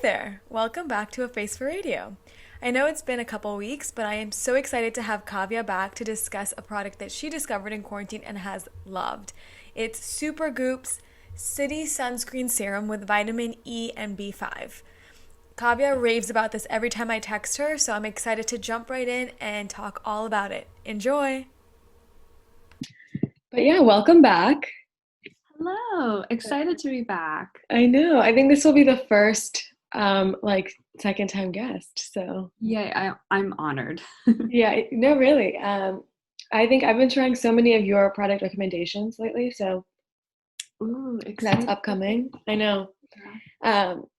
there! Welcome back to A Face for Radio. I know it's been a couple weeks, but I am so excited to have Kavya back to discuss a product that she discovered in quarantine and has loved. It's Supergoop's City Sunscreen Serum with vitamin E and B5. Kavya raves about this every time I text her, so I'm excited to jump right in and talk all about it. Enjoy! But yeah, welcome back. Hello, excited to be back. I know. I think this will be the first second time guest. So Yay, I'm honored. yeah, no, really. I think I've been trying so many of your product recommendations lately, so Ooh, that's excited. upcoming. I know.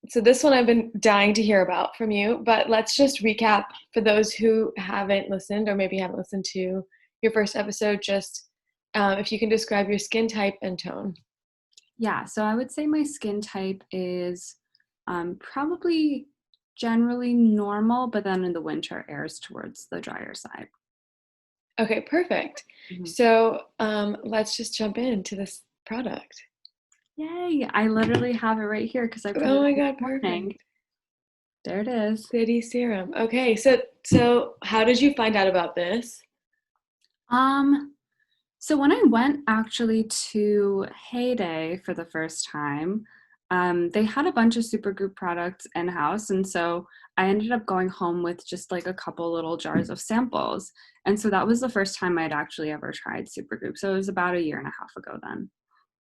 So this one I've been dying to hear about from you, but let's just recap for those who haven't listened or maybe haven't listened to your first episode, just if you can describe your skin type and tone. Yeah, so I would say my skin type is probably generally normal, but then in the winter errs towards the drier side. Okay, perfect. Mhm. So let's just jump into this product. Yay, I literally have it right here because I put it Oh my in God, this morning. perfect. There it is. City Serum. Okay, so how did you find out about this? So when I went actually to Heyday for the first time, they had a bunch of Supergoop products in-house, and so I ended up going home with just like a couple little jars of samples. And so that was the first time I'd actually ever tried Supergoop. So it was about a year and a half ago then.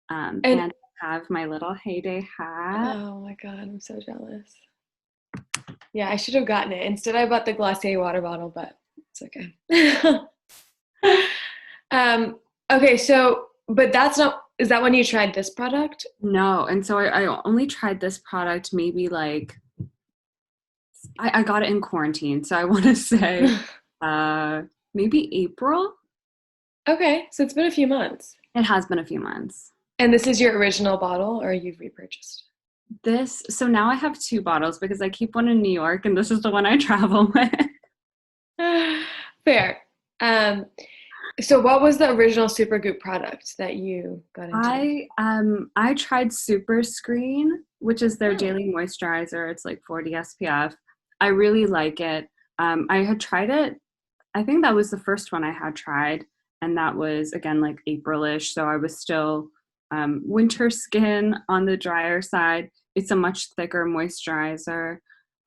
And And I have my little Heyday hat. oh my God, I'm so jealous. Yeah, I should have gotten it. Instead, I bought the Glossier water bottle, but it's okay. Okay, so, but is that when you tried this product? No, and so I only tried this product maybe like, I got it in quarantine. So I want to say maybe April. Okay, so it's been a few months. It has been a few months. And this is your original bottle, or you've repurchased? So now I have two bottles because I keep one in New York and this is the one I travel with. Fair. So what was the original Supergoop product that you got into? I tried Super Screen, which is their daily moisturizer. It's like 40 SPF. I really like it. I had tried it. I think that was the first one I had tried, and that was again like April-ish. So I was still winter skin on the drier side. It's a much thicker moisturizer,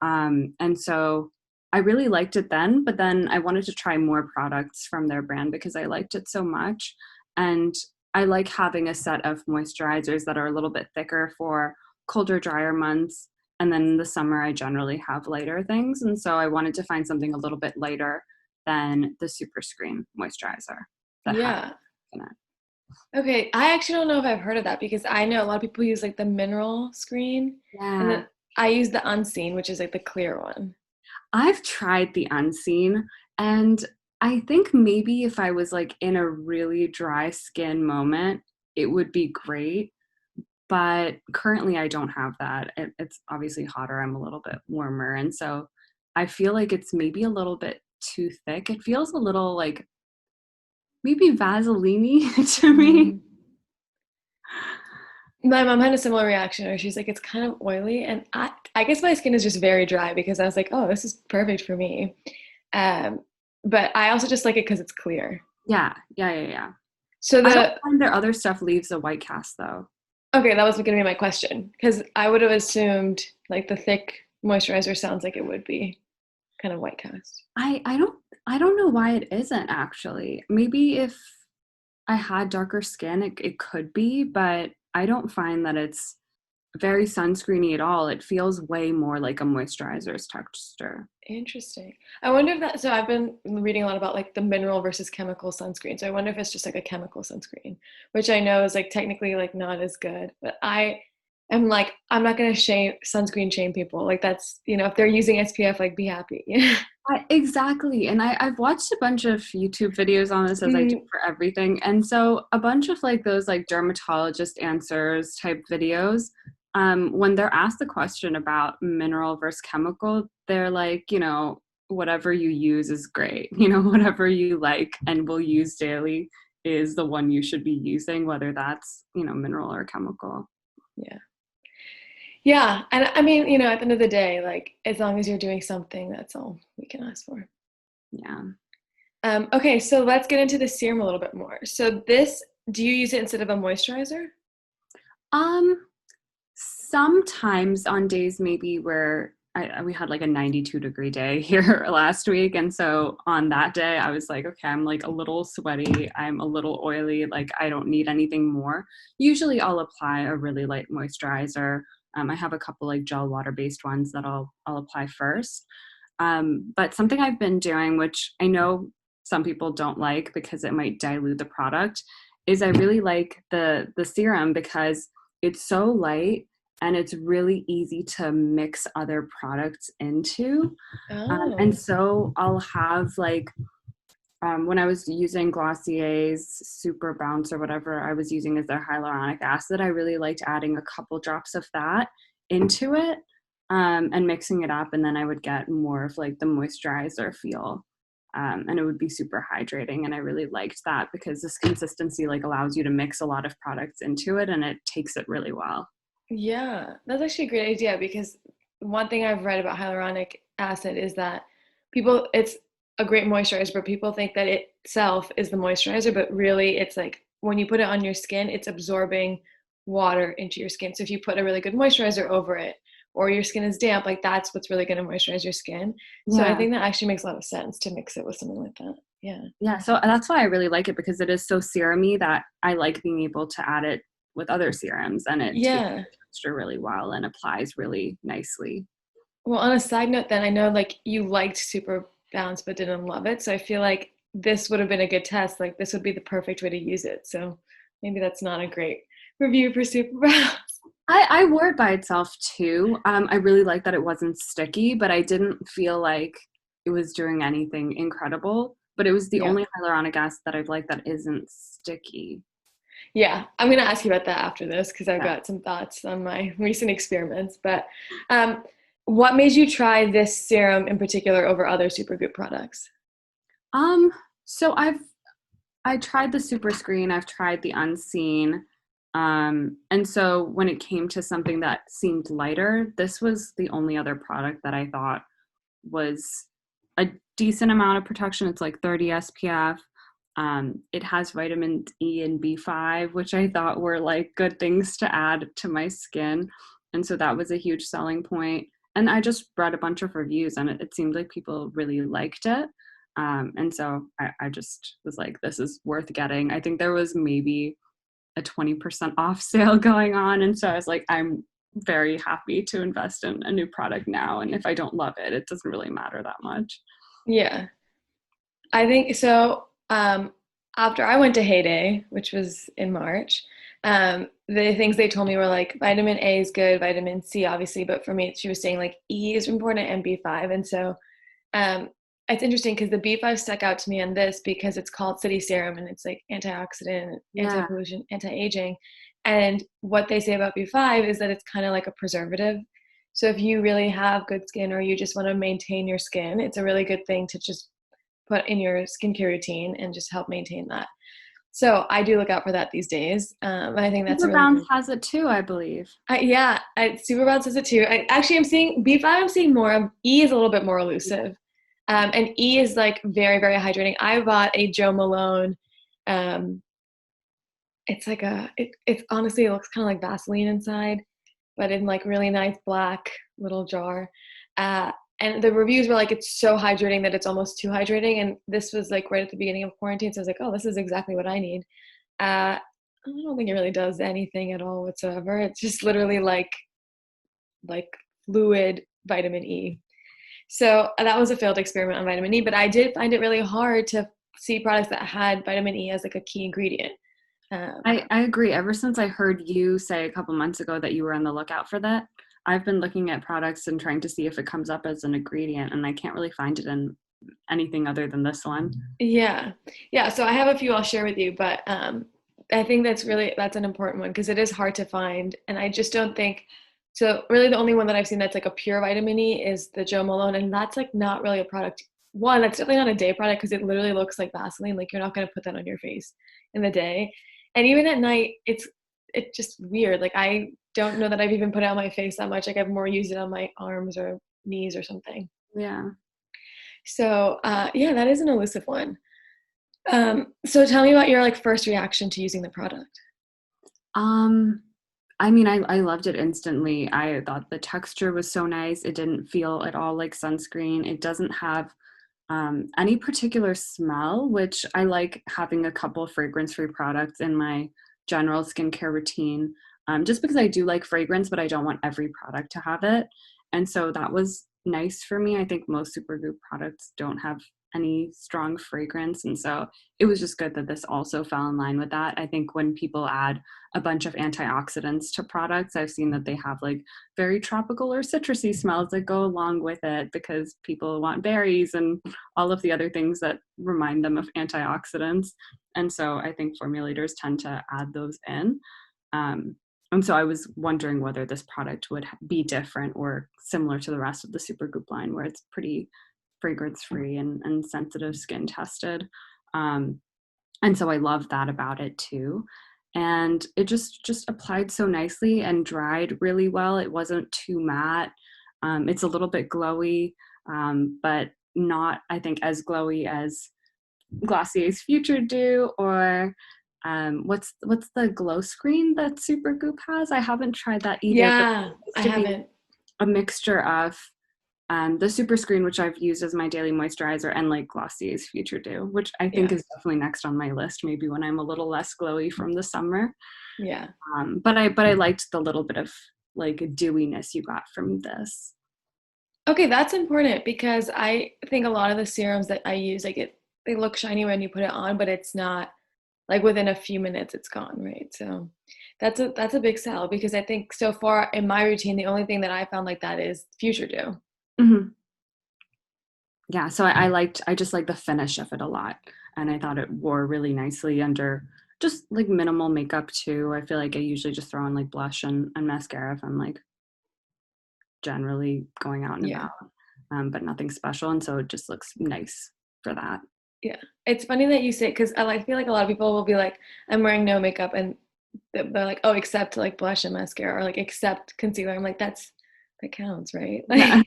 and so I really liked it then, but then I wanted to try more products from their brand because I liked it so much. And I like having a set of moisturizers that are a little bit thicker for colder, drier months. And then in the summer, I generally have lighter things. And so I wanted to find something a little bit lighter than the Super Screen moisturizer that had Yeah. in it. Okay, I actually don't know if I've heard of that because I know a lot of people use like the mineral screen, and Yeah. then I use the unseen, which is like the clear one. I've tried the unseen, and I think maybe if I was like in a really dry skin moment, it would be great. But currently, I don't have that. It's obviously hotter. I'm a little bit warmer. And so I feel like it's maybe a little bit too thick. It feels a little like maybe Vaseline to me. My mom had a similar reaction where she's like, it's kind of oily. And I guess my skin is just very dry because I was like, oh, this is perfect for me. Um, but I also just like it because it's clear. Yeah. So I don't find their other stuff leaves a white cast though. okay, that was going to be my question because I would have assumed like the thick moisturizer sounds like it would be kind of white cast. I don't know why it isn't actually. Maybe if I had darker skin, it could be, but I don't find that it's very sunscreeny at all. It feels way more like a moisturizer's texture. Interesting. I wonder if that, so I've been reading a lot about like the mineral versus chemical sunscreen. So I wonder if it's just like a chemical sunscreen, which I know is like technically like not as good, but I am like, I'm not going to sunscreen shame people. Like that's, if they're using SPF, like be happy. Exactly. And I've watched a bunch of YouTube videos on this as I do Mm, for everything. And so a bunch of like those like dermatologist answers type videos, when they're asked the question about mineral versus chemical, they're like, whatever you use is great. Whatever you like and will use daily is the one you should be using, whether that's, mineral or chemical. yeah. Yeah. And I mean, at the end of the day, like as long as you're doing something, that's all we can ask for. Yeah. Okay, so let's get into the serum a little bit more. So do you use it instead of a moisturizer? Um, Sometimes on days maybe where we had like a 92-degree day here last week. And so on that day, I was like, okay, I'm like a little sweaty. I'm a little oily. Like I don't need anything more. Usually I'll apply a really light moisturizer. I have a couple like gel water-based ones that I'll apply first. But something I've been doing, which I know some people don't like because it might dilute the product, is I really like the serum because it's so light and it's really easy to mix other products into. And Oh. so I'll have like when I was using Glossier's Super Bounce or whatever I was using as their hyaluronic acid, I really liked adding a couple drops of that into it and mixing it up. And then I would get more of like the moisturizer feel. And it would be super hydrating. And I really liked that because this consistency like allows you to mix a lot of products into it and it takes it really well. Yeah, that's actually a great idea because one thing I've read about hyaluronic acid is that it's a great moisturizer, but people think that it itself is the moisturizer, but really it's like when you put it on your skin, it's absorbing water into your skin. So if you put a really good moisturizer over it, or your skin is damp, like that's what's really going to moisturize your skin. So I Yeah. think that actually makes a lot of sense to mix it with something like that. Yeah. Yeah, so that's why I really like it because it is so serumy that I like being able to add it with other serums and it takes Yeah. the texture really well and applies really nicely. Well, on a side note, then I know like you liked Super Bounce but didn't love it. So I feel like this would have been a good test. Like this would be the perfect way to use it. So maybe that's not a great review for Super Bounce. I wore it by itself too. I really liked that it wasn't sticky, but I didn't feel like it was doing anything incredible. But it was the Yeah. only hyaluronic acid that I've liked that isn't sticky. Yeah. I'm going to ask you about that after this because I've Yeah. got some thoughts on my recent experiments. But um, what made you try this serum in particular over other Supergoop products? Um, so I tried the super screen, I've tried the unseen. And so when it came to something that seemed lighter, this was the only other product that I thought was a decent amount of protection. It's like 30 SPF. It has vitamin E and B5, which I thought were like good things to add to my skin. And so that was a huge selling point. And I just read a bunch of reviews and it seemed like people really liked it. And so I just was like, this is worth getting. I think there was maybe a 20% off sale going on. And so I was like, I'm very happy to invest in a new product now. And if I don't love it, it doesn't really matter that much. Yeah. I think so. After I went to Heyday, which was in March, the things they told me were like vitamin A is good, vitamin C obviously, but for me, she was saying like E is important and B5. And so um, it's interesting because the B5 stuck out to me on this because it's called City Serum and it's like antioxidant, Yeah. anti-pollution, anti-aging. And what they say about B5 is that it's kind of like a preservative. So if you really have good skin or you just want to maintain your skin, it's a really good thing to just put in your skincare routine and just help maintain that. So I do look out for that these days. And I think that's a Super really Bounce good. has it too, I believe. Yeah, Superbad says it too. I'm seeing B5. I'm seeing more of E is a little bit more elusive, and E is like very very hydrating. I bought a Joe Malone. Um, it's like it's honestly it looks kind of like Vaseline inside, but in like really nice black little jar. Uh, and the reviews were like it's so hydrating that it's almost too hydrating. And this was like right at the beginning of quarantine, so I was like, oh, this is exactly what I need. I don't think it really does anything at all whatsoever. It's just literally like fluid vitamin E. So that was a failed experiment on vitamin E, but I did find it really hard to see products that had vitamin E as like a key ingredient. Um, I agree. Ever since I heard you say a couple months ago that you were on the lookout for that, I've been looking at products and trying to see if it comes up as an ingredient, and I can't really find it in anything other than this one. yeah, yeah. So I have a few I'll share with you, but I think that's an important one because it is hard to find, and I just don't think so. Really, the only one that I've seen that's like a pure vitamin E is the Joe Malone, and that's like not really a product. One, that's definitely not a day product because it literally looks like Vaseline. Like you're not going to put that on your face in the day, and even at night, it's just weird. Like don't know that I've even put it on my face that much. Like I've more used it on my arms or knees or something. Yeah. So yeah, that is an elusive one. So tell me about your like first reaction to using the product. I mean, I loved it instantly. I thought the texture was so nice. It didn't feel at all like sunscreen. It doesn't have any particular smell, which I like having a couple fragrance-free products in my general skincare routine, just because I do like fragrance, but I don't want every product to have it. And so that was nice for me. I think most Supergoop products don't have any strong fragrance. And so it was just good that this also fell in line with that. I think when people add a bunch of antioxidants to products, I've seen that they have like very tropical or citrusy smells that go along with it because people want berries and all of the other things that remind them of antioxidants. And so I think formulators tend to add those in. And so I was wondering whether this product would be different or similar to the rest of the Supergoop line, where it's pretty fragrance free and sensitive skin tested. And so I love that about it too. And it just applied so nicely and dried really well. It wasn't too matte. It's a little bit glowy, but not, I think, as glowy as Glossier's Future Dew or what's the glow screen that Supergoop has? I haven't tried that either. Yeah, I But it haven't. a mixture of the Super Screen, which I've used as my daily moisturizer, and like Glossier's Future Dew, which I think Yeah. is definitely next on my list. Maybe when I'm a little less glowy from the summer. Yeah. But I liked the little bit of like dewiness you got from this. Okay, that's important because I think a lot of the serums that I use, like they look shiny when you put it on, but it's not like within a few minutes it's gone, right? So that's a big sell because I think so far in my routine, the only thing that I found like that is Future Dew. Mm-hmm. Yeah, so I just like the finish of it a lot, and I thought it wore really nicely under just like minimal makeup too. I feel like I usually just throw on like blush and mascara if I'm like generally going out and Yeah. about, but nothing special, and so it just looks nice for that. Yeah. It's funny that you say because I feel like a lot of people will be like, I'm wearing no makeup and they're like, oh, except like blush and mascara or like except concealer. I'm like, that counts, right? Yeah.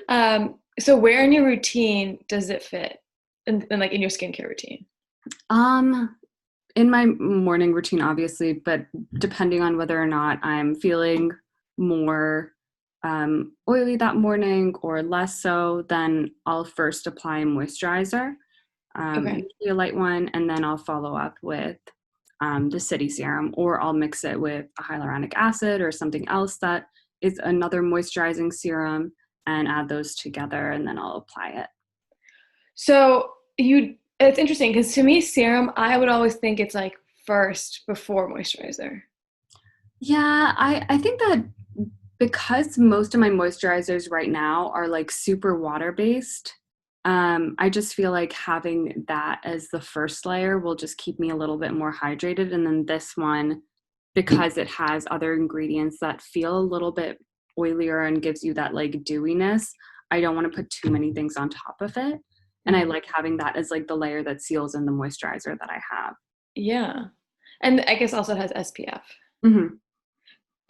Like so where in your routine does it fit? And like in your skincare routine? Um, in my morning routine, obviously, but depending on whether or not I'm feeling more oily that morning or less so, then I'll first apply moisturizer, Okay. usually a light one, and then I'll follow up with the City Serum, or I'll mix it with a hyaluronic acid or something else that is another moisturizing serum and add those together, and then I'll apply it. So it's interesting because to me, serum, I would always think it's like first before moisturizer. Yeah, I think that because most of my moisturizers right now are like super water based, I just feel like having that as the first layer will just keep me a little bit more hydrated. And then this one, because it has other ingredients that feel a little bit oilier and gives you that like dewiness, I don't want to put too many things on top of it. And I like having that as like the layer that seals in the moisturizer that I have. Yeah. And I guess also it has SPF. Hmm.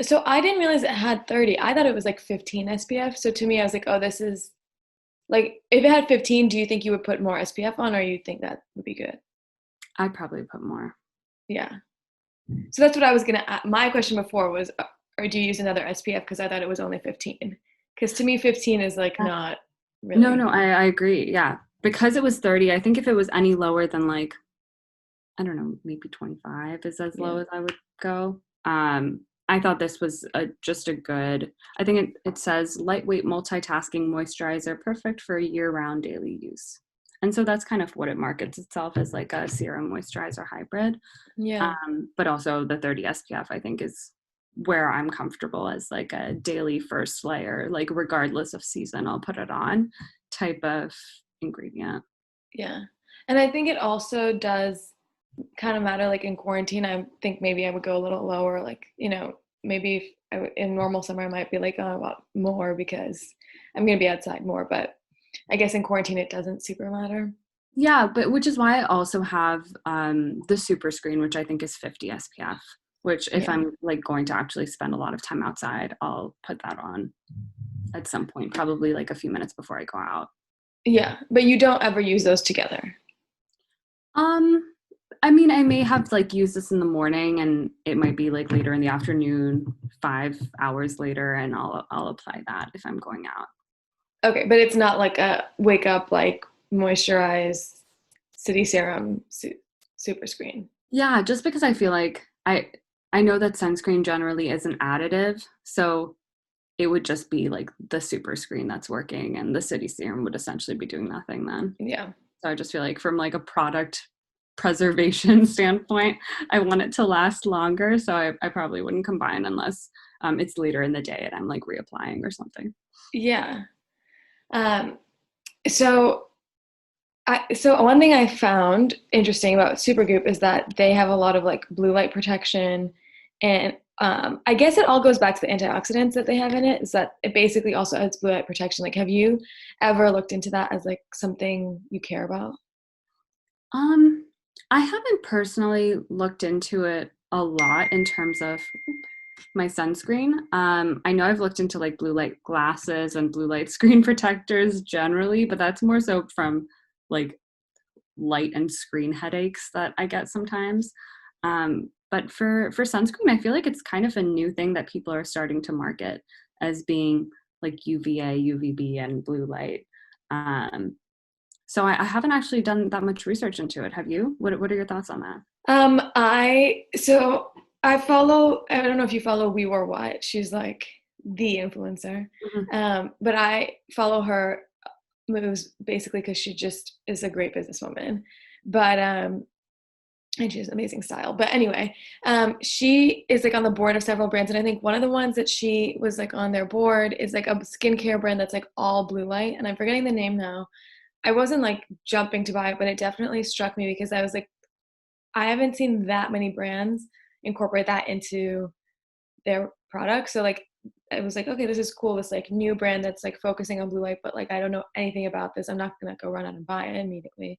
So I didn't realize it had 30. I thought it was like 15 SPF. So to me, I was like, oh, this is like, if it had 15, do you think you would put more SPF on or you think that would be good? I'd probably put more. Yeah. So that's what I was going to ask. My question before was, or do you use another SPF? Because I thought it was only 15. Because to me, 15 is like not No, really. no, I agree. Yeah. Because it was 30, I think if it was any lower than like, I don't know, maybe 25 is as low Yeah. as I would go. I thought this was just a good, I think it says lightweight multitasking moisturizer, perfect for year-round daily use. And so that's kind of what it markets itself as, like a serum moisturizer hybrid. Yeah. But also the 30 SPF, I think, is where I'm comfortable as like a daily first layer, like regardless of season, I'll put it on type of ingredient. Yeah. And I think it also does kind of matter. Like in quarantine, I think maybe I would go a little lower. Like, maybe if in normal summer, I might be like, oh, I want more because I'm going to be outside more. But I guess in quarantine, it doesn't super matter. Yeah, but which is why I also have the super screen, which I think is 50 SPF. which if Yeah. I'm like going to actually spend a lot of time outside, I'll put that on at some point, probably like a few minutes before I go out. Yeah, but you don't ever use those together. Um, I mean, I may have like used this in the morning and it might be like later in the afternoon, 5 hours later, and I'll apply that if I'm going out. Okay, but it's not like a wake up, like moisturize, city serum, super screen. Yeah, just because I feel like I know that sunscreen generally is an additive, so it would just be like the super screen that's working and the city serum would essentially be doing nothing then. Yeah. So I just feel like from like a product preservation standpoint, I want it to last longer. So I probably wouldn't combine unless it's later in the day and I'm like reapplying or something. Yeah. Um, so so one thing I found interesting about Supergoop is that they have a lot of like blue light protection, and I guess it all goes back to the antioxidants that they have in it. Is that it basically also has blue light protection? Like, have you ever looked into that as like something you care about? Um, I haven't personally looked into it a lot in terms of my sunscreen. I know I've looked into like blue light glasses and blue light screen protectors generally, but that's more so from like light and screen headaches that I get sometimes. But for sunscreen, I feel like it's kind of a new thing that people are starting to market as being like UVA, UVB, and blue light. Um, so I haven't actually done that much research into it. Have you? What are your thoughts on that? I follow. I don't know if you follow We Were What. She's like the influencer. Mhm. But I follow her moves basically because she just is a great businesswoman. But and she has amazing style. But anyway, she is like on the board of several brands, and I think one of the ones that she was like on their board is like a skincare brand that's like all blue light, and I'm forgetting the name now. I wasn't like jumping to buy it, but it definitely struck me because I was like, I haven't seen that many brands incorporate that into their products. So like I was like, okay, this is cool. This like new brand that's like focusing on blue light, but like I don't know anything about this. I'm not gonna go run out and buy it immediately.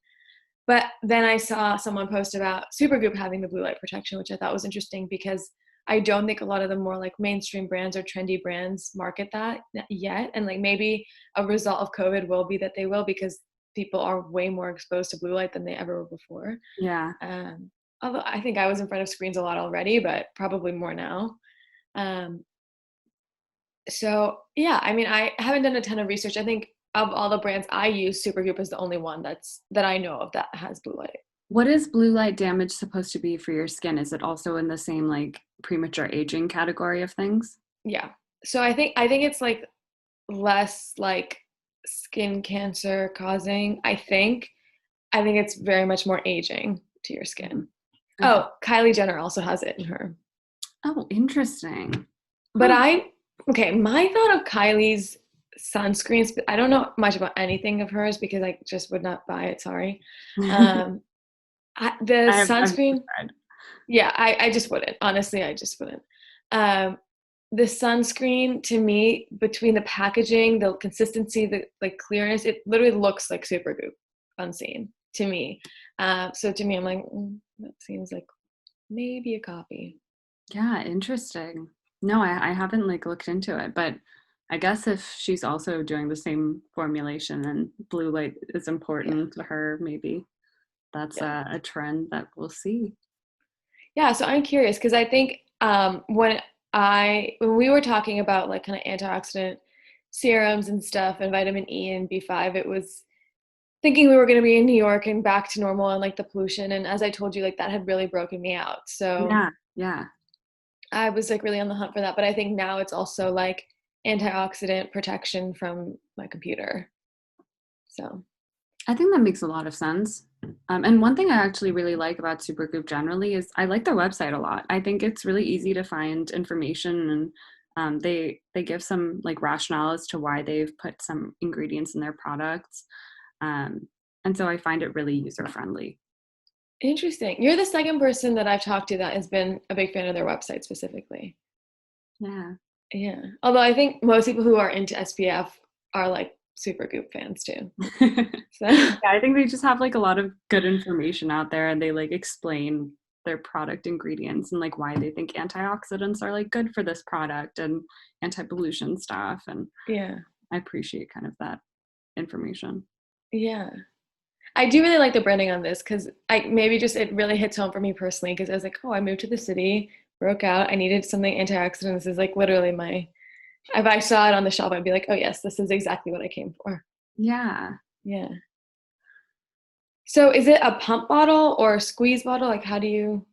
But then I saw someone post about Supergoop having the blue light protection, which I thought was interesting because I don't think a lot of the more like mainstream brands or trendy brands market that yet. And like maybe a result of COVID will be that they will because people are way more exposed to blue light than they ever were before. Yeah. Although I think I was in front of screens a lot already, but probably more now. Um, so yeah, I mean, I haven't done a ton of research. I think of all the brands I use, Supergoop is the only one that I know of that has blue light. What is blue light damage supposed to be for your skin? Is it also in the same like premature aging category of things? Yeah. So I think it's like less like skin cancer causing. I think it's very much more aging to your skin. Okay. Oh, Kylie Jenner also has it in her. Oh, interesting. But Huh. okay, my thought of Kylie's sunscreens, I don't know much about anything of hers because I just would not buy it. Sorry. Um, the I've sunscreen, tried. yeah, I just wouldn't. Honestly, I just wouldn't. Um, the sunscreen to me, between the packaging, the consistency, the like clearness, it literally looks like Supergoop unseen to me. So to me, I'm like, that seems like maybe a copy. Yeah, interesting. No, I haven't like looked into it, but I guess if she's also doing the same formulation and blue light is Yeah, important to her, maybe that's yeah. a trend that we'll see. Yeah, so I'm curious because I think when we were talking about like kind of antioxidant serums and stuff and vitamin E and B5, it was thinking we were going to be in New York and back to normal and like the pollution. And as I told you, like that had really broken me out. So Yeah, yeah. I was like really on the hunt for that. But I think now it's also like antioxidant protection from my computer. So I think that makes a lot of sense. And one thing I actually really like about Supergoop generally is I like their website a lot. I think it's really easy to find information, and they give some like rationale as to why they've put some ingredients in their products, um, and so I find it really user friendly. interesting. You're the second person that I've talked to that has been a big fan of their website specifically. Yeah. Yeah. Although I think most people who are into SPF are like super Goop fans too. Yeah, So I think they just have like a lot of good information out there, and they like explain their product ingredients and like why they think antioxidants are like good for this product and anti-pollution stuff. And Yeah. I appreciate kind of that information. Yeah. I do really like the branding on this because it really hits home for me personally because I was like, oh, I moved to the city, broke out, I needed something antioxidant. This is like literally if I saw it on the shelf, I'd be like, oh yes, this is exactly what I came for. Yeah. Yeah. So is it a pump bottle or a squeeze bottle? Like how do you?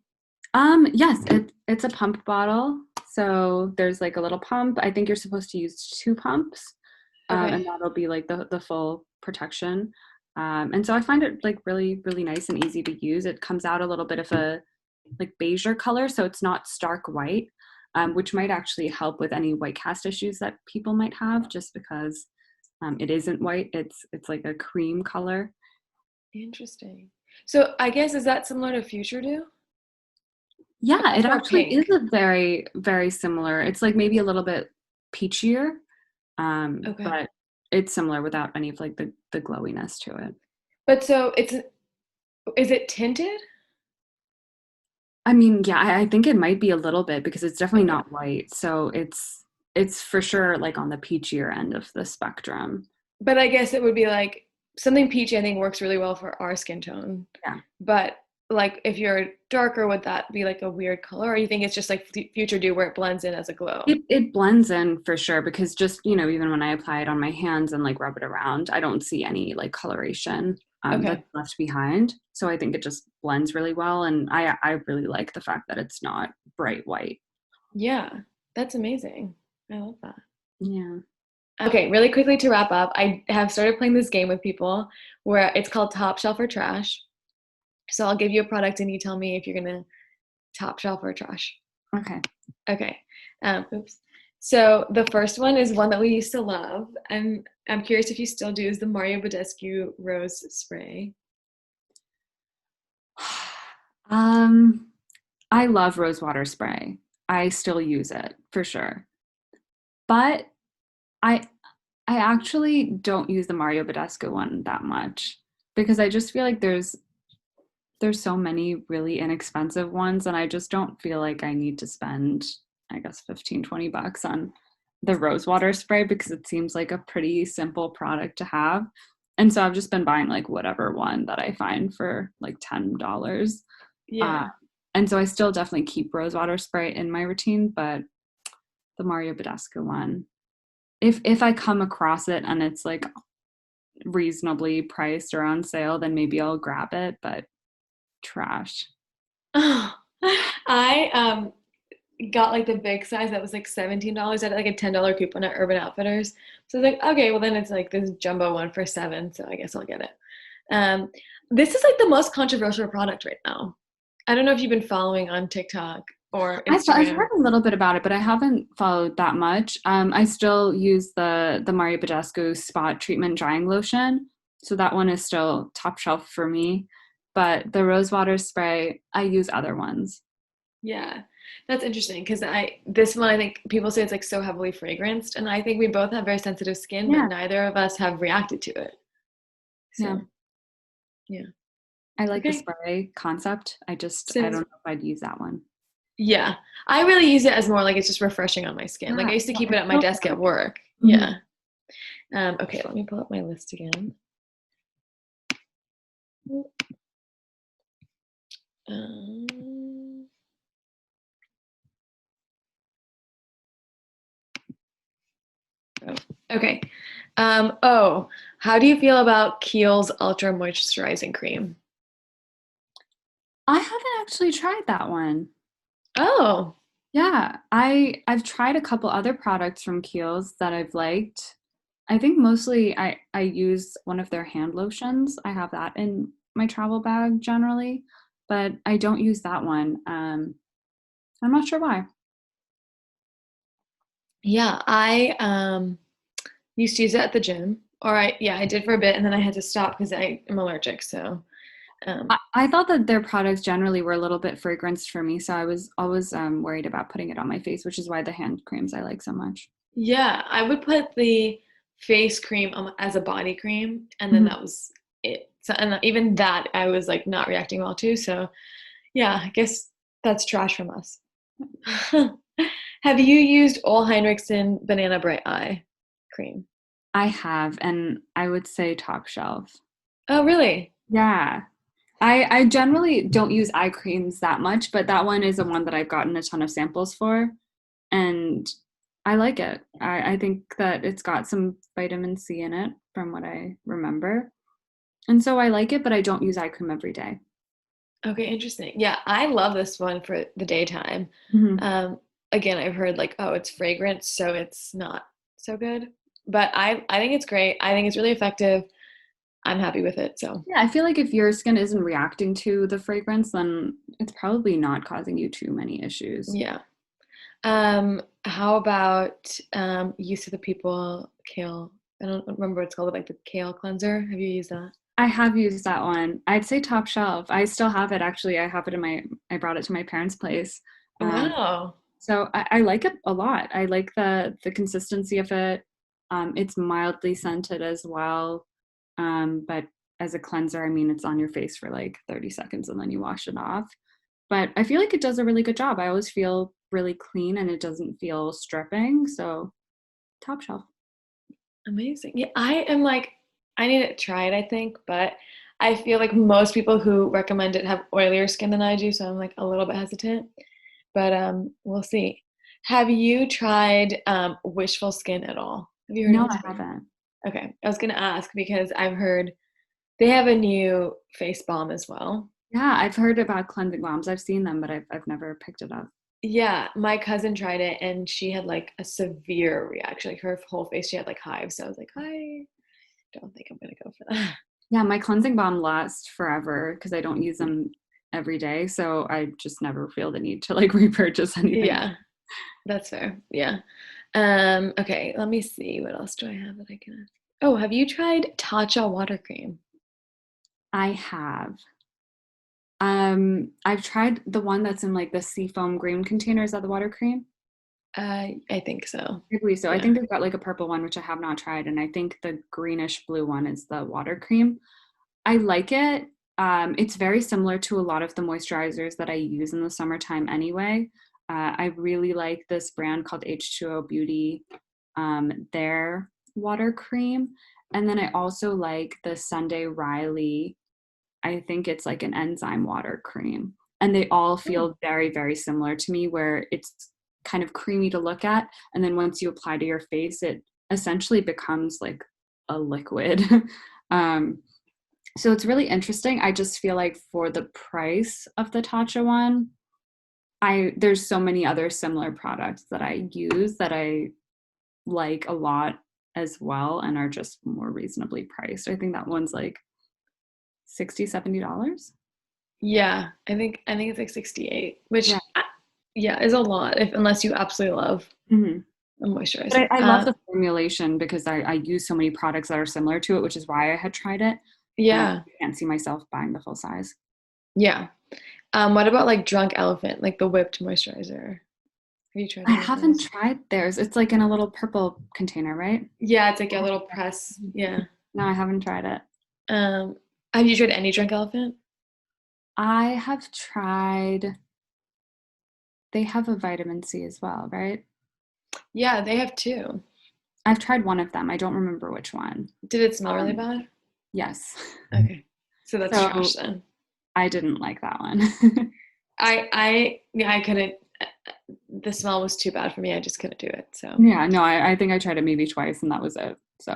Yes, it's a pump bottle. So there's like a little pump. I think you're supposed to use 2 pumps, Okay. and that'll be like the full protection. And so I find it like really, really nice and easy to use. It comes out a little bit of a like beige color, so it's not stark white, which might actually help with any white cast issues that people might have, just because it isn't white. It's like a cream color. Interesting. So I guess is that similar to Future Do? Yeah, it It's more actually is pink. a very, very similar. It's like maybe a little bit peachier, Okay. but it's similar without any of like the glowiness to it. But so is it tinted? I mean, yeah, I think it might be a little bit because it's definitely Okay. not white. So it's for sure like on the peachier end of the spectrum. But I guess it would be like something peachy, I think works really well for our skin tone. Yeah. But like if you're darker, would that be like a weird color? Or you think it's just like Future Dew where it blends in as a glow? It blends in for sure because just, even when I apply it on my hands and like rub it around, I don't see any like coloration Okay. that's left behind. So I think it just blends really well. And I really like the fact that it's not bright white. Yeah. That's amazing. I love that. Yeah. Okay, really quickly to wrap up, I have started playing this game with people where it's called Top Shelf or Trash. So I'll give you a product and you tell me if you're gonna top shelf or trash. Okay. Okay. Oops. So the first one is one that we used to love, and I'm curious if you still do, is the Mario Badescu Rose Spray. Um, I love rosewater spray. I still use it for sure. But I I actually don't use the Mario Badescu one that much because I just feel like there's so many really inexpensive ones and I just don't feel like I need to spend, I guess, 15-20 bucks on the rosewater spray because it seems like a pretty simple product to have. And so I've just been buying like whatever one that I find for like $10. Uh, Yeah. and so I still definitely keep rosewater spray in my routine, but the Mario Badescu one, if I come across it and it's like reasonably priced or on sale, then maybe I'll grab it, but trash. Oh, I got like the big size that was like $17. I had like a $10 coupon at Urban Outfitters. So I was like, okay, well then it's like this jumbo one for 7, so I guess I'll get it. Um, this is like the most controversial product right now. I don't know if you've been following on TikTok or I've Instagram. heard a little bit about it, but I haven't followed that much. I still use the Mario Badescu Spot Treatment Drying Lotion, so that one is still top shelf for me. But the rosewater spray, I use other ones. Yeah, that's interesting because this one I think people say it's like so heavily fragranced, and I think we both have very sensitive skin, but Yeah, neither of us have reacted to it. yeah. So yeah, I like the okay. spray concept. I don't Since know if I'd use that one. yeah, I really use it as more like it's just refreshing on my skin. Like Yeah, I used to yeah, keep it it's at my so desk at good. work. Mhm. Yeah. Okay, let me pull up my list again. Um, oh, okay. How do you feel about Kiehl's Ultra Moisturizing Cream? I haven't actually tried that one. Oh, Yeah, I've tried a couple other products from Kiehl's that I've liked. I think mostly I use one of their hand lotions. I have that in my travel bag generally, but I don't use that one. I'm not sure why. yeah. I used to use it at the gym, or I did for a bit, and then I had to stop because I am allergic. So um, I thought that their products generally were a little bit fragranced for me, so I was always worried about putting it on my face, which is why the hand creams I like so much. yeah, I would put the face cream as a body cream, and then Mhm. that was it. So, and even that I was like not reacting well to. So Yeah, I guess that's trash from us. Have you used Ole Heinrichsen Banana Bright Eye cream? I have, and I would say top shelf. Oh, really? Yeah. I generally don't use eye creams that much, but that one is the one that I've gotten a ton of samples for, and I like it. I think that it's got some vitamin C in it from what I remember. And so I like it, but I don't use eye cream every day. Okay, interesting. Yeah, I love this one for the daytime. Mhm. Um, Again, I've heard like, oh, it's fragrant, so it's not so good. But I think it's great. I think it's really effective. I'm happy with it. So Yeah, I feel like if your skin isn't reacting to the fragrance, then it's probably not causing you too many issues. yeah. How about use of the people kale? I don't remember what it's called, like the kale cleanser. Have you used that? I have used that one. I'd say top shelf. I still have it actually. I brought it to my parents' place. Um, Wow. so I like it a lot. I like the consistency of it. It's mildly scented as well. But as a cleanser, I mean, it's on your face for like 30 seconds and then you wash it off. But I feel like it does a really good job. I always feel really clean and it doesn't feel stripping. So top shelf. Amazing. Yeah, I am like, I need to try it, I think, but I feel like most people who recommend it have oilier skin than I do, so I'm like a little bit hesitant. But we'll see. Have you tried Wishful Skin at all? Have you heard of No, this I brand? haven't. Okay, I was gonna ask because I've heard they have a new face balm as well. Yeah, I've heard about cleansing balms. I've seen them, but I've never picked it up. Yeah, my cousin tried it and she had like a severe reaction. Like her whole face, she had like hives. So I was like, I don't think I'm gonna go for that. Yeah, my cleansing balm lasts forever because I don't use them every day. So I just never feel the need to like repurchase anything. Yeah, that's fair. Yeah. Okay, let me see. What else do I have that I can ask? Oh, have you tried Tatcha water cream? I have. I've tried the one that's in like the seafoam green container. Is that the water cream? I think so. I believe so. I Yeah. think they've got like a purple one, which I have not tried, and I think the greenish blue one is the water cream. I like it. It's very similar to a lot of the moisturizers that I use in the summertime anyway. I really like this brand called H2O Beauty, their water cream. And then I also like the Sunday Riley, I think it's like an enzyme water cream. And they all Hmm. feel very, very similar to me, where it's kind of creamy to look at. And then once you apply to your face, it essentially becomes like a liquid. um, so it's really interesting. I just feel like for the price of the Tatcha one, I there's so many other similar products that I use that I like a lot as well and are just more reasonably priced. I think that one's like 60, $70. Yeah, I think it's like 68, Yeah. which yeah, is a lot if unless you absolutely love Mhm. a But moisturizer. I love the formulation because I use so many products that are similar to it, which is why I had tried it. Yeah, I can't see myself buying the full size. yeah. What about like Drunk Elephant, like the whipped moisturizer? Have you tried I any of haven't those? tried theirs. It's like in a little purple container, right? Yeah, it's like a little press. Yeah. No, I haven't tried it. Um, have you tried any Drunk Elephant? I have tried, they have a vitamin C as well, right? Yeah, they have two. I've tried one of them. I don't remember which one. Did it smell really Um, bad? yes. Okay. So that's trash So then. I didn't like that one. Yeah, I couldn't. The smell was too bad for me. I just couldn't do it. So Yeah, no, I think I tried it maybe twice and that was it. So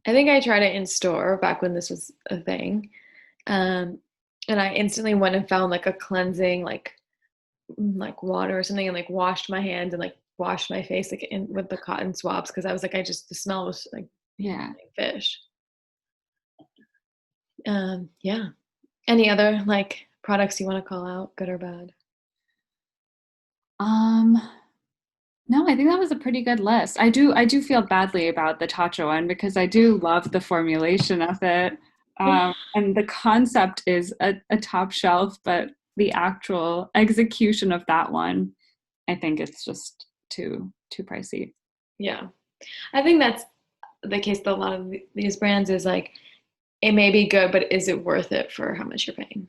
I think I tried it in store back when this was a thing. Um, and I instantly went and found like a cleansing like water or something and like washed my hands and like washed my face like in with the cotton swabs because I was like I just the smell was yeah. like fish. Yeah. Any other like products you want to call out, good or bad? Um, no, I think that was a pretty good list. I do feel badly about the Tacho one because I do love the formulation of it. And the concept is a top shelf, but the actual execution of that one, I think it's just too pricey. Yeah. I think that's the case with a lot of these brands is like it may be good, but is it worth it for how much you're paying?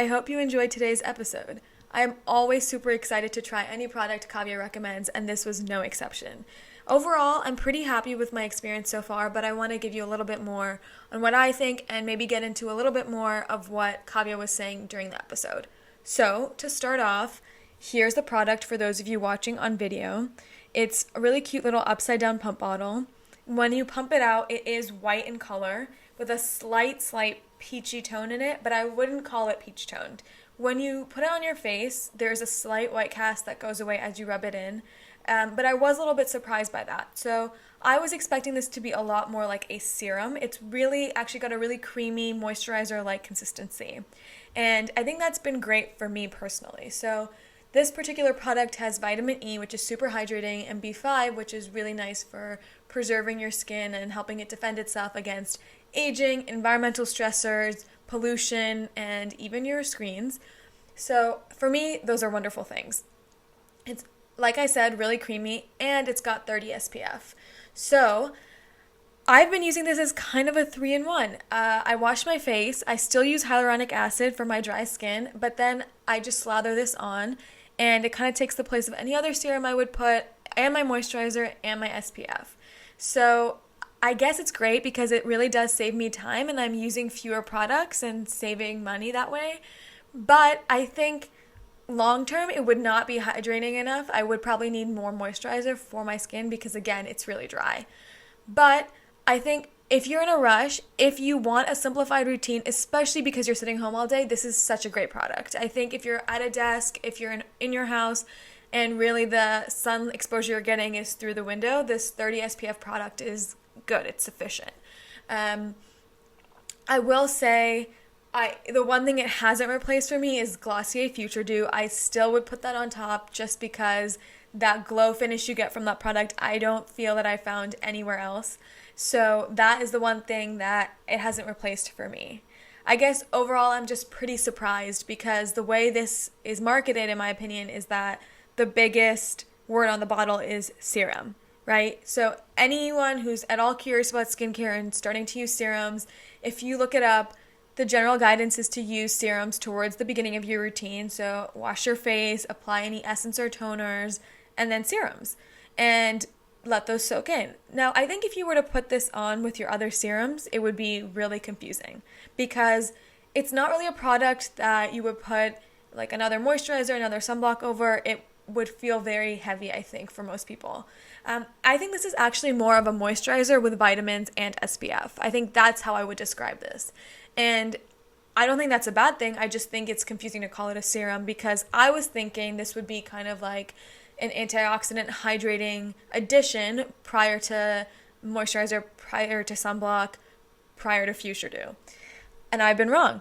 I hope you enjoyed today's episode. I am always super excited to try any product Kavya recommends, and this was no exception. Overall, I'm pretty happy with my experience so far, but I want to give you a little bit more on what I think and maybe get into a little bit more of what Kavya was saying during the episode. So, to start off, here's the product for those of you watching on video. It's a really cute little upside down pump bottle. When you pump it out, it is white in color with a slight peachy tone in it, but I wouldn't call it peach toned. When you put it on your face, there's a slight white cast that goes away as you rub it in, but I was a little bit surprised by that. So I was expecting this to be a lot more like a serum. It's really actually got a really creamy moisturizer-like consistency, and I think that's been great for me personally. So this particular product has vitamin E, which is super hydrating, and B5, which is really nice for preserving your skin and helping it defend itself against aging, environmental stressors, pollution, and even your screens. So for me, those are wonderful things. It's, like I said, really creamy, and it's got 30 SPF. So I've been using this as kind of a 3-in-1. I wash my face. I still use hyaluronic acid for my dry skin, but then I just slather this on, and it kind of takes the place of any other serum I would put, and my moisturizer, and my SPF. So I guess it's great because it really does save me time, and I'm using fewer products and saving money that way. But I think long term, it would not be hydrating enough. I would probably need more moisturizer for my skin because, again, it's really dry. But I think if you're in a rush, if you want a simplified routine, especially because you're sitting home all day, this is such a great product. I think if you're at a desk, if you're in your house, and really the sun exposure you're getting is through the window, this 30 SPF product is good. It's sufficient. I will say, the one thing it hasn't replaced for me is Glossier Future Dew. I still would put that on top just because that glow finish you get from that product, I don't feel that I found anywhere else. So that is the one thing that it hasn't replaced for me. I guess overall I'm just pretty surprised because the way this is marketed, in my opinion, is that the biggest word on the bottle is serum, right? So anyone who's at all curious about skincare and starting to use serums, if you look it up, the general guidance is to use serums towards the beginning of your routine. So wash your face, apply any essence or toners, and then serums. And let those soak in. Now, I think if you were to put this on with your other serums, it would be really confusing because it's not really a product that you would put like another moisturizer, another sunblock over. It would feel very heavy, I think, for most people. I think this is actually more of a moisturizer with vitamins and SPF. I think that's how I would describe this. And I don't think that's a bad thing. I just think it's confusing to call it a serum because I was thinking this would be kind of like an antioxidant hydrating addition prior to moisturizer, prior to sunblock, prior to Future Dew. And I've been wrong.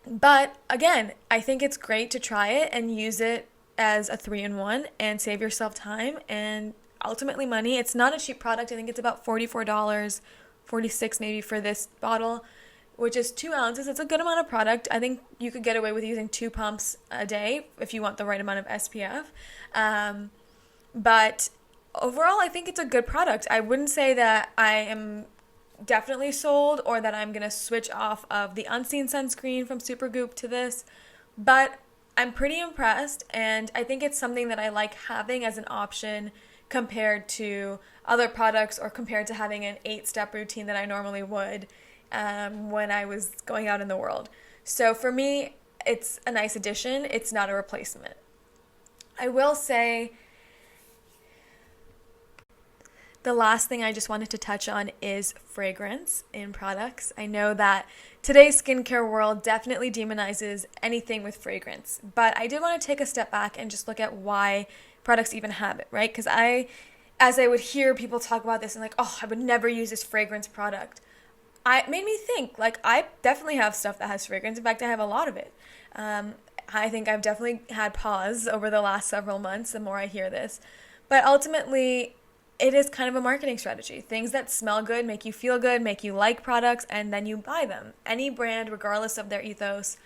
But again, I think it's great to try it and use it as a 3-in-1 and save yourself time and ultimately money. It's not a cheap product. I think it's about $44, $46 maybe for this bottle, which is 2 ounces. It's a good amount of product. I think you could get away with using 2 pumps a day if you want the right amount of SPF. But overall, I think it's a good product. I wouldn't say that I am definitely sold or that I'm going to switch off of the Unseen sunscreen from Supergoop to this, but I'm pretty impressed, and I think it's something that I like having as an option compared to other products or compared to having an 8-step routine that I normally would when I was going out in the world. So for me, it's a nice addition. It's not a replacement. I will say the last thing I just wanted to touch on is fragrance in products. I know that today's skincare world definitely demonizes anything with fragrance, but I did want to take a step back and just look at why products even have it, right? Because as I would hear people talk about this and like, oh, I would never use this fragrance product, it made me think, like, I definitely have stuff that has fragrance. In fact, I have a lot of it. I think I've definitely had pause over the last several months the more I hear this. But ultimately, it is kind of a marketing strategy. Things that smell good, make you feel good, make you like products, and then you buy them. Any brand, regardless of their ethos,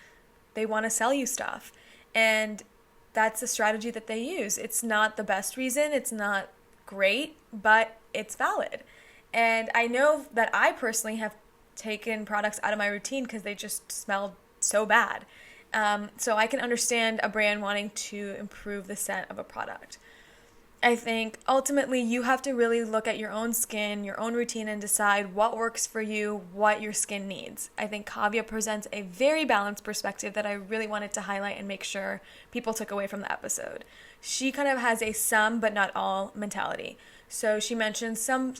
they want to sell you stuff. And that's the strategy that they use. It's not the best reason. It's not great, but it's valid. And I know that I personally have taken products out of my routine because they just smelled so bad. So I can understand a brand wanting to improve the scent of a product. I think ultimately you have to really look at your own skin, your own routine, and decide what works for you, what your skin needs. I think Kavya presents a very balanced perspective that I really wanted to highlight and make sure people took away from the episode. She kind of has a some but not all mentality. So she mentioned some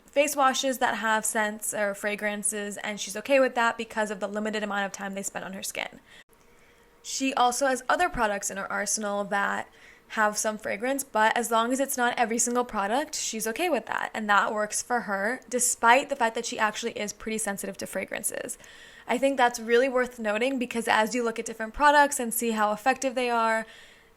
face washes that have scents or fragrances, and she's okay with that because of the limited amount of time they spend on her skin. She also has other products in her arsenal that have some fragrance, but as long as it's not every single product, she's okay with that. And that works for her, despite the fact that she actually is pretty sensitive to fragrances. I think that's really worth noting because as you look at different products and see how effective they are,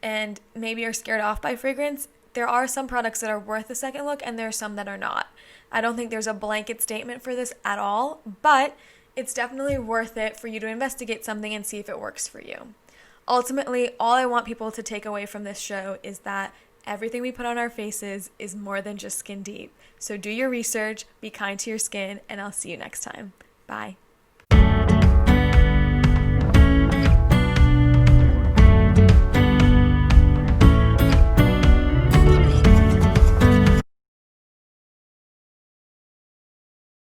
and maybe are scared off by fragrance, there are some products that are worth a second look and there are some that are not. I don't think there's a blanket statement for this at all, but it's definitely worth it for you to investigate something and see if it works for you. Ultimately, all I want people to take away from this show is that everything we put on our faces is more than just skin deep. So do your research, be kind to your skin, and I'll see you next time. Bye.